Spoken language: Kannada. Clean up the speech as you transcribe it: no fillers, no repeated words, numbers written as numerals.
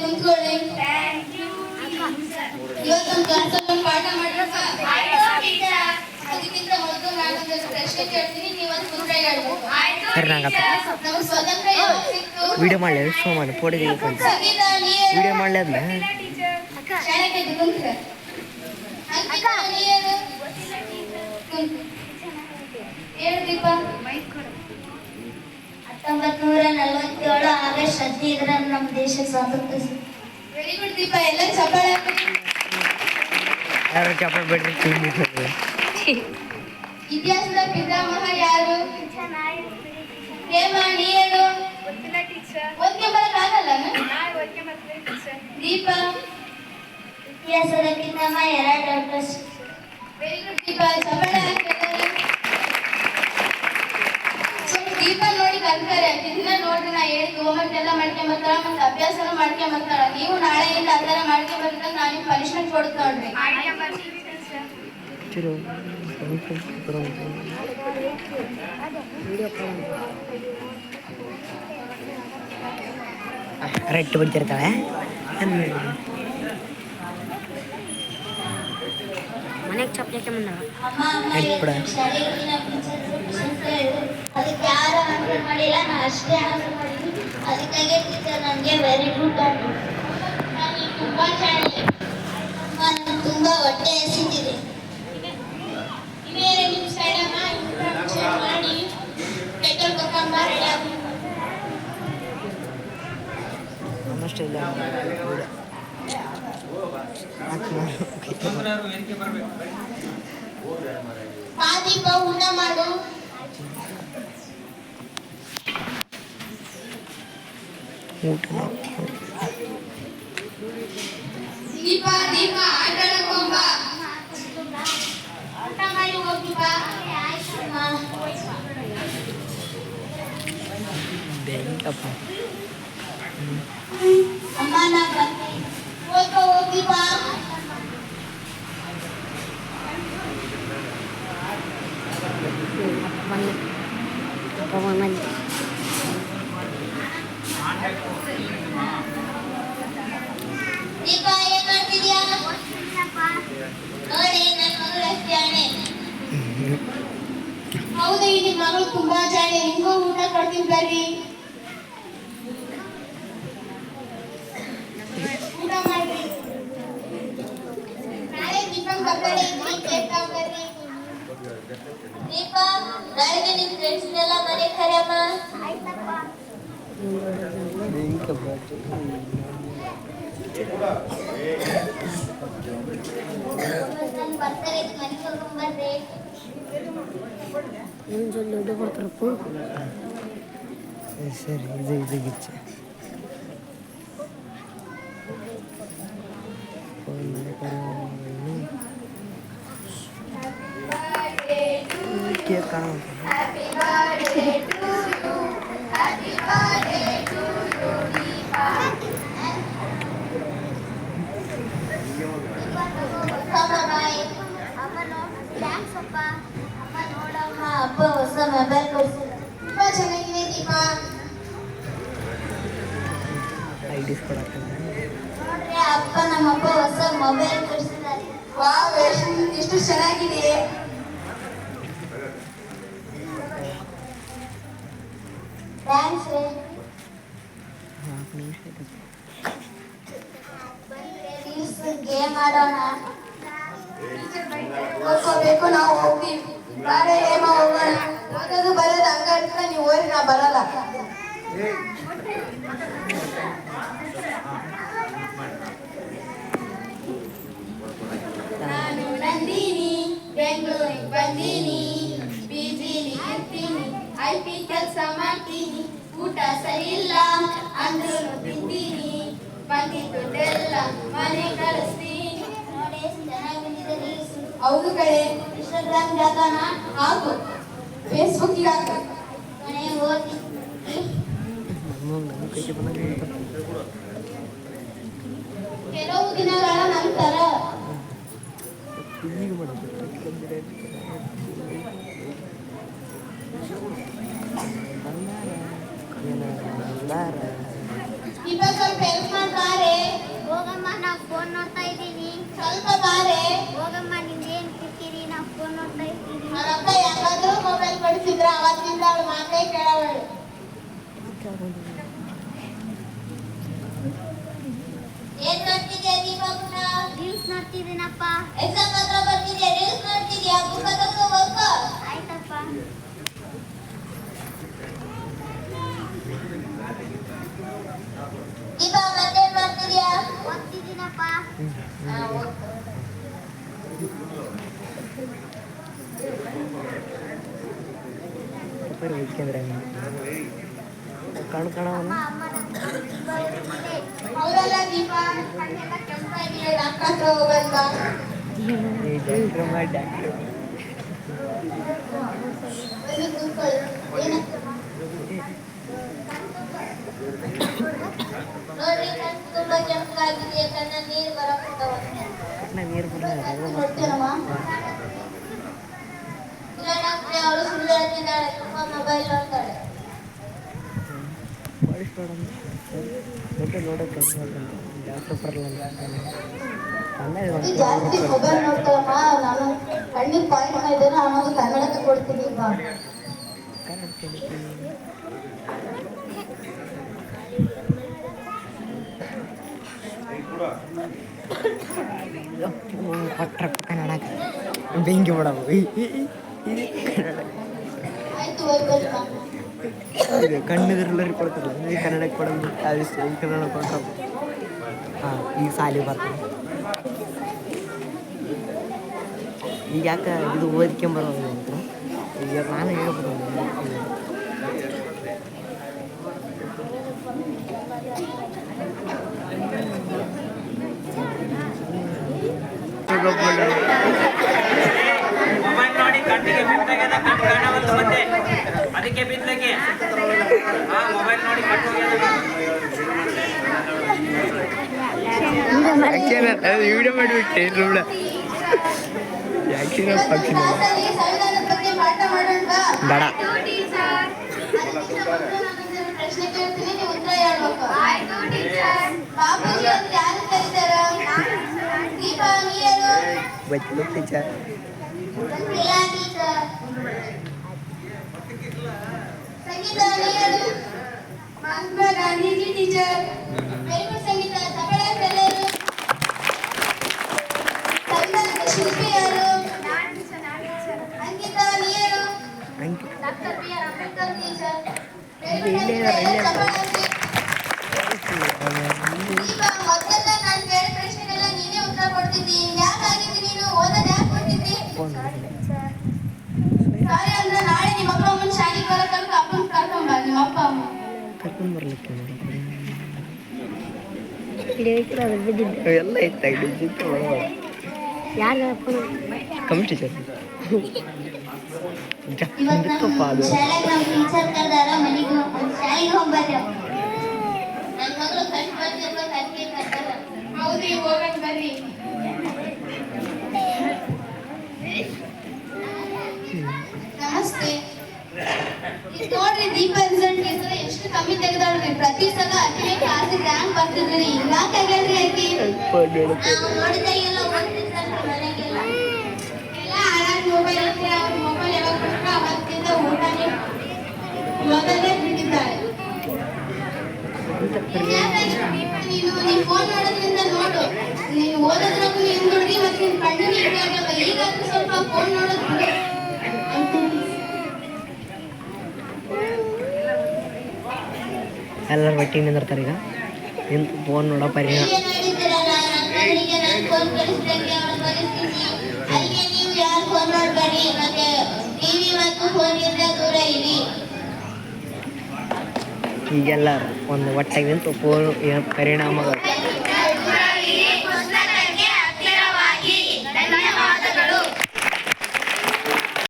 ಕುಂತ್ಕೊಳ್ಳಿ. ಇವತ್ತೊಂದು ಕ್ಲಾಸಲ್ಲಿ ಒಂದು ಪಾಠ ಮಾಡ್ರಪ್ಪ. ಅದಕ್ಕಿಂತ ಮೊದಲು ನಾನೊಂದಷ್ಟು ಪ್ರಶ್ನೆ ಕೇಳ್ತೀನಿ, ನೀವು ಒಂದು ಉತ್ತರ ಹೇಳ್ಬೇಕು. ನಮಗೆ ಸ್ವತಂತ್ರ ಯಾವಾಗ ಸಿಕ್ತು? ವಿಡಿಯೋ ಮಾಡಲಿ ಶೋ ಮಾಡಿ ಪೋಡಿ ಸಂಗೀತ ವಿಡಿಯೋ ಮಾಡಲಿ ಅದನ್ನ ಶಾಲೆಗೆ ಕುಂತ್ರೆ ಅಂಕಿತ ನೀರು ಹೇಳು ದೀಪ. 1947 ಆಗಸ್ಟ್ 15 ನಮ್ಮ ದೇಶ ಸ್ವಾತಂತ್ರ್ಯ. ವೆರಿ ಗುಡ್ ದೀಪ. ಎಲ್ಲ ಚಪ್ಪಾಳೆ ಯಾರು ಚಪ್ಪಾಳೆ ಬಿಡ್ರಿ. ಇತಿಹಾಸದ ಪಿತಾಮಹ ಯಾರು? ಹೇಮಾ ನೀ ಹೇಳು. ಓದ್ಕೆ ಬರಕ್ಕಾಗಲ್ಲ ದೀಪ. ಇತಿಹಾಸದ ಪಿತಾಮಹ ಡಾಕ್ಟರ್. ವೆರಿ ಗುಡ್ ದೀಪ. ಚಪ್ಪಾಳೆ ದೀಪ ನೋಡಿ ಕಲ್ತಾರೆ. ಇದನ್ನ ನೋಡ್ರಿ, ನಾ ಹೇಳಿದ್ದು ಹೋಮ್ವರ್ಕ್ ಎಲ್ಲ ಮಾಡ್ಕೊಂಬರ್ತಾಳ, ಮತ್ತೆ ಅಭ್ಯಾಸನೂ ಮಾಡ್ಕೊಂಬರ್ತಾಳ. ನೀವು ನಾಳೆಯಿಂದ ಆ ಥರ ಮಾಡ್ಕೊಂಬರ್ತಾರೆ, ನಾನು ನಿಮ್ಗೆ ಪನಿಷ್ಮೆಂಟ್ ಕೊಡುತ್ತೆ ನೋಡ್ರಿ. ರೈಟ್ ಬಂದಿರ್ತಾಳೆ ಮನೆಗೆ ಚಪ್ಪಲಿಕ್ಕೆ ಬಂದವ. ಅದಕ್ಕೆ ಯಾರು ಆನ್ಸರ್ ಮಾಡಿಲ್ಲ, ನಾನು ಅಷ್ಟೇ ಆನ್ಸರ್ ಮಾಡಿದ್ದೀನಿ. ಅದಕ್ಕಾಗಿ ಟೀಚರ್ ನನಗೆ ವೆರಿ ಗುಡ್ ಅಂತ. ನಾನು ತುಂಬ ಚೆನ್ನಾಗಿ ನನಗೆ ತುಂಬ ಹೊಟ್ಟೆ ಹಸಿತಿದೆ. ಇನ್ನೇನು ನಿಮ್ಮ ಸೈಡಮ್ಮ ಮಾಡಿ ಪೆಟ್ರೋಲ್ ಕೊಕ್ಕಂಬ ರೆಡಿ ಆಗಿ ನಮಸ್ತೆ ಇಲ್ಲ ಬಾ ದೀಪ, ಊಟ ಮಾಡು. ದೀಪ ದೀಪ ಆಟ ಆಡಕೊಂಬ. ಊಟ ಮಾಡಿ ಹೋಗಿ ಬಾ. ಬೆಂಕಪ್ಪ ಅಮ್ಮ ನಾ ಬರ್ತೀನಿ. ಹೋಗಿ ಬಾ. ದೀಪ ಏನ್ ಮಾಡ್ತಿದ್ಯಾ? ನೋಡಿ ನನ್ನ ಮಗಳು ಎಷ್ಟು ಜಾಣೆ. ಹೌದು, ಈ ನಿಮ್ಮ ಮಗಳು ತುಂಬಾ ಜಾಣೆ. ನಿಮಗೂ ಊಟ ಕೊಡ್ತೀನಿ ಬರ್ರಿ. ಊಟ ಮಾಡ್ರಿ. ನಾಳೆ ದೀಪಕ್ ಬರ್ತಾಳೆ, ಕೇಕ್ ತಗೊಂಡ್ಬರ್ರಿ. ದೀಪ, ನಾಳೆಗೆ ನಿಮ್ಮ ಫ್ರೆಂಡ್ಸ್ನೆಲ್ಲ ಮನೆಗೆ ಕರೆಯಮ್ಮ. ನಾನು ಬರ್ತಾರೆ, ಮನೆಗೆ ಹೋಗ್ಬರ್ರಿ. ದೊಡ್ಡ ಬರ್ತಾರಪ್ಪ. ಸರಿ ಇದು ಗಿಚ್ಚ ಕೇಕ್ ಕಾಣ. ಅಪ್ಪ ಹೊಸ ಮೊಬೈಲ್ ಕೊಡ್ಸಿಲ್ಲ. ತುಂಬಾ ಚೆನ್ನಾಗಿದೆ ದೀಪ. ಐಡಿಸ್ ಕೊಡಕ್ಕೆ ನೋಡ್ರಿ ಅಪ್ಪ, ನಮ್ಮಪ್ಪ ಹೊಸ ಮೊಬೈಲ್ ಕೊಡ್ಸಿದ್ದಾರೆ. ವಾವ್, ಎಷ್ಟು ಚೆನ್ನಾಗಿದೆ. ಥ್ಯಾಂಕ್ಸ್ ರೀ. ರೀಲ್ಸ್ ಗೇಮ್ ಆಡೋಣ. ಓದ್ಕೋಬೇಕು, ನಾವು ಹೋಗ್ತೀವಿ. ಬಾರೆ ಹೇಮ ಹೋಗೋಣ. ಓದೋದು ಬರೋದು ಹಂಗ ಇರ್ತದೆ, ನೀವು ಓದಿ, ನಾ ಬರಲ್ಲ. ನಾನು ನಂದಿನಿ, ಬೆಂಗಳೂರಿಗೆ ಬಂದೀನಿ. ಬಿಜಿಲಿ ಇರ್ತೀನಿ, IP ಕೆಲಸ ಮಾಡ್ತೀನಿ. ಊಟ ಸರಿ ಇಲ್ಲ ಅಂದ್ರೂ ತಿಂತೀನಿ. ಬಂದಿದ್ದು ದುಡ್ಡೆಲ್ಲ ಮನೆ ಕಳಿಸ್ತೀನಿ. ನೋಡಿ ಎಷ್ಟು ಚೆನ್ನಾಗಿ ಬಂದಿದೆ ರೀಲ್ಸ್. ಹೌದು ಕಡೆ. ಇನ್ಸ್ಟಾಗ್ರಾಮ್ ಹಾಕೋಣ. ಹಾಕು, ಫೇಸ್ಬುಕ್ಕಿಗೆ ಹಾಕು. ಮನೆ ಓದಿ. ಕೆಲವು ದಿನಗಳ ನಂತರ ಇವಾಗ ಸ್ವಲ್ಪ ಹೆಲ್ಪ್ ಮಾಡ್ತಾರೆ. ಹೋಗಮ್ಮ ನಾ ಫೋನ್ ನೋಡ್ತಾ ಇದ್ದೀನಿ. ಸ್ವಲ್ಪ ಬಾರೆ. ಹೋಗಮ್ಮ ನಿಮ್ದೇನ್ ಕಿರಿಕಿರಿ, ನಾ ಫೋನ್ ನೋಡ್ತಾ ಇದ್ದೀನಿ. ನನ್ನಪ್ಪ ಯಾಕಾದ್ರೂ ಮೊಬೈಲ್ ಕೊಡಿಸಿದ್ರ ಅವತ್ತಿಂದ ಅವಳು ಮಾತೇ ಕೇಳವಳು. ಏನ್ ಮಾಡ್ತಿದ್ಯಾ ದೀಪಕ್ಕ? ರೀಲ್ಸ್ ನೋಡ್ತಿದ್ದೀನಪ್ಪ. ಎಕ್ಸಾಮ್ ಹತ್ರ ಬರ್ತಿದ್ಯಾ, ರೀಲ್ಸ್ ನೋಡ್ತಿದ್ಯಾ, ಬುಕ್ ತಗೊಂಡು ಹೋಗೋ. ಆಯ್ತಪ್ಪ. ದೀಪ ಮತ್ತೇನ್ ಮಾಡ್ತಿದ್ಯಾ? ಓದ್ತಿದ್ದೀನಪ್ಪ. ಯಾಕೆಂದ್ರೆ ಕಣ್ ಕಾಣವನ ಅಮ್ಮ ನನ್ನ ತುಂಬಾ ಹೆದರಿಕೆ. ಹೌದಲ್ಲ ದೀಪ, ಕಣ್ಣೆಲ್ಲ ಕೆಂಪಾಗಿದೆ, ಡಾಕ್ಟರ್ ಹತ್ರ ಹೋಗಲ್ವಾ? ಡಾಕ್ಟ್ರ್ ಮಾಡಿ ಡಾಕ್ಟ್ರ್ ಬನ್ನಿ ಕೂತ್ಕೊಳ್ಳಿ. ನೋಡ್ರಿ ಕಣ್ಣು ತುಂಬಾ ಕೆಂಪಾಗಿದೆ, ಕಣ್ಣಲ್ಲಿ ನೀರು ಬರಕತ್ತವ. ಕಣ್ಣ ನೀರು ಬರಲ್ಲ ನೋಡ್ತೀನಮ್ಮ. ಇಲ್ಲ ಡಾಕ್ಟ್ರೆ, ಅವಳು ಸುಳ್ಳು ಹೇಳ್ತಿದ್ದಾಳೆ, ತುಂಬಾ ಮೊಬೈಲ್ ನೋಡ್ತಾಳೆ. ಮಾಡಿಸ್ಬೇಡ ಮತ್ತೆ ನೋಡೋಕೆ ಡಾಕ್ಟ್ರ್ ಬರಲ್ಲ ಇದು ಜಾಸ್ತಿ ಮೊಬೈಲ್ ನೋಡ್ತಾರಮ್ಮ. ನಾನು ಕಣ್ಣಿಗೆ ಪಾಯಿಂಟ್ ಇದ್ದೇನೆ, ಅನ್ನೋದು ಕನ್ನಡಕ್ಕೆ ಕೊಡ್ತೀನಿ ಬಾ. ಪಟ್ರ ಕನ್ನಡ ಬೆಂಕಿ ಬಿಡವು ಆಯ್ತು ಹೋಗ್ಬೇಕು. ಕಣ್ಣುದ್ರಲ್ಲರಿ ಕೊಡ್ತಾರಲ್ಲ ಈ ಕನ್ನಡಕ್ಕೆ ಕೊಡೋದು ಆದಷ್ಟು ಈ ಕನ್ನಡ ಕೊಟ್ಟು ಹಾಂ ಈಗ ಸಾಲಿ ಬರ್ತಾರೆ. ಈಗ ಯಾಕೆ ಇದು ಓದ್ಕೊಂಬರೋದು ಅಂತ ಈಗ ನಾನು ಹೇಳ್ಬೋದು. ಮೊಬೈಲ್ ನೋಡಿ ಕಣ್ಣಿಗೆ ಬಿದ್ದಾಗೆಲ್ಲ ಕಣ್ಣು ಕಾಣವಲ್ದು ಮತ್ತೆ ಅದಕ್ಕೆ ಬಿದ್ದಕ್ಕೆ ಮೊಬೈಲ್ ನೋಡಿ ಕಣ್ಣು ವಿಡಿಯೋ ಮಾಡಿಬಿಟ್ಟೆ ರೂಢ ಯಾಕೆ ಪಕ್ಷಿ ಕ್ಲಾಸಲ್ಲಿ ಸಂವಿಧಾನದ ಬಗ್ಗೆ ಪಾಠ ಮಾಡೋಣ ಬಾ. ಬೇಡ ಪ್ರಶ್ನೆ ಕೇಳ್ತೀನಿ, ನೀವು ಉತ್ತರ ಹೇಳ್ಬೇಕು. ಬಾಪೂಜಿ ಅಂತ ಯಾರು ಕರೀತಾರ? ದೀಪ ನೀ ಹೇಳು. ಬಚ್ಚಲು ಟೀಚರ್ ಇಲ್ಲ ಟೀಚರ್. ಸಂಗೀತ ನೀ ಹೇಳು. Mahatma Gandhiji teacher. Very good Sangeeta. ತಗೊಳ್ಳಿ ಎಲ್ಲರೂ. ಸಂವಿಧಾನದ ಶಿಲ್ಪಿ ಯಾರು? ಅಂಕಿತ ನೀ ಹೇಳು. ಅಂಕಿ doctor B R Ambedkar teacher. Deepa ಮೊದಲೆಲ್ಲ ನಾನು ಕೇಳಿದ ಪ್ರಶ್ನೆಗೆಲ್ಲ ನೀನೇ ಉತ್ತರ ಕೊಡ್ತಿದ್ದಿ. ಯಾಕಾಗಿದ್ದಿ ನೀನು? ಓದೋದು ಯಾಕೆ ಕೊಡ್ತಿದ್ದಿ? ಸಾರಿ ಅಂದ್ರೆ ನಾಳೆ ನಿಮ್ಮ ಅಪ್ಪ ಅಮ್ಮನ ಶಾಲೆಗೆ ಬರೋ ತನಕ ಅಪ್ಪನ ಕರ್ಕೊಂಡ್ ಬಾ, ನಿಮ್ಮ ಅಪ್ಪ ಅಮ್ಮ. ಕರ್ಕೊಂಡು ಬರ್ಲಿಕ್ಕೆ ಎಲ್ಲ ಇತ್ತಾಗ ಜಿಕ್ಕ ಬರೋದು ಯಾರು ಕಮ್ಮಿ ಟೀಚರ್ ಇವತ್ತು ನಮ್ಮ ಶಾಲೆಗೆ ನಮ್ಮ ಟೀಚರ್ ಕರೆದಾರ, ಮನೆಗೆ ಶಾಲೆಗೆ ಹೋಗ್ಬರ್ರಿ. ನನ್ನ ಮಗಳು ಕಣ್ಣು ಬರ್ತಿರ್ಬೇಕು, ಅದಕ್ಕೆ ಕರ್ದಾರ. ಹೌದು, ಹೋಗೋಣ ಬರ್ರಿ. ನಮಸ್ತೆ. ಇದು ನೋಡ್ರಿ, ದೀಪ ರಿಸಲ್ಟ್ ಈ ಸಲ ಎಷ್ಟು ಕಮ್ಮಿ ತೆಗೆದಾಳ್ರಿ. ಪ್ರತಿ ಸಲ ಅಕ್ಕಿನೇ ಕ್ಲಾಸಿಗೆ ರ್ಯಾಂಕ್ ಬರ್ತಿದ್ರಿ. ಯಾಕೆ ಹೇಳ್ರಿ ಆಕಿ? ನಾವು ನೋಡಿದಾಗೆಲ್ಲ ಓದ್ತಿದ್ರಲ್ರಿ ಮನೆಗೆಲ್ಲ. ಎಲ್ಲ ಹಾಳಾಗಿ ಮೊಬೈಲ್ ಇರ್ತೀರ. ಅವ್ರ ಮೊಬೈಲ್ ಯಾವಾಗ ಕೊಟ್ಟರು ಅವತ್ತಿಂದ ಊಟನೇ ಮೊದಲೇ ಬಿಟ್ಟಿದ್ದಾರೆ. ನೀನು ಫೋನ್ ನೋಡೋದ್ರಿಂದ ನೋಡು, ನೀನು ಓದೋದ್ರಾಗೂ ಹಿಂದುಳಿದಿ ಮತ್ತೆ ನಿನ್ ಕಣ್ಣಿಗೆ ಹಿಂಗಾಗಲ್ಲ. ಈಗಾದ್ರೂ ಸ್ವಲ್ಪ ಫೋನ್ ನೋಡೋದು ಬಿಡು. ಎಲ್ಲರ ಒಟ್ಟಿಗೆ ನಿಂದಿರ್ತಾರೆ ಈಗ ನಿಂತು ಫೋನ್ ನೋಡೋ ಪರಿಣಾಮ ಹೀಗೆ ನೋಡಿದ್ದೀರಲ್ಲ, ನನ್ನ ಮಗಳಿಗೆ ನಾನು ಫೋನ್ ಕಳಿಸ್ದಂಗೆ ಅವಳು ಕಳಿಸ್ತೀನಿ. ಅಲ್ಲಿಗೆ ನೀವು ಯಾರು ಫೋನ್ ನೋಡ್ಬೇಡಿ, ಮತ್ತೆ ಟಿವಿ ಮತ್ತು ಫೋನಿಂದ ದೂರ ಇರಿ. ಈಗೆಲ್ಲ ಒಂದು ಒಟ್ಟಾಗಿ ನಿಂತು ಫೋನ್ ಪರಿಣಾಮ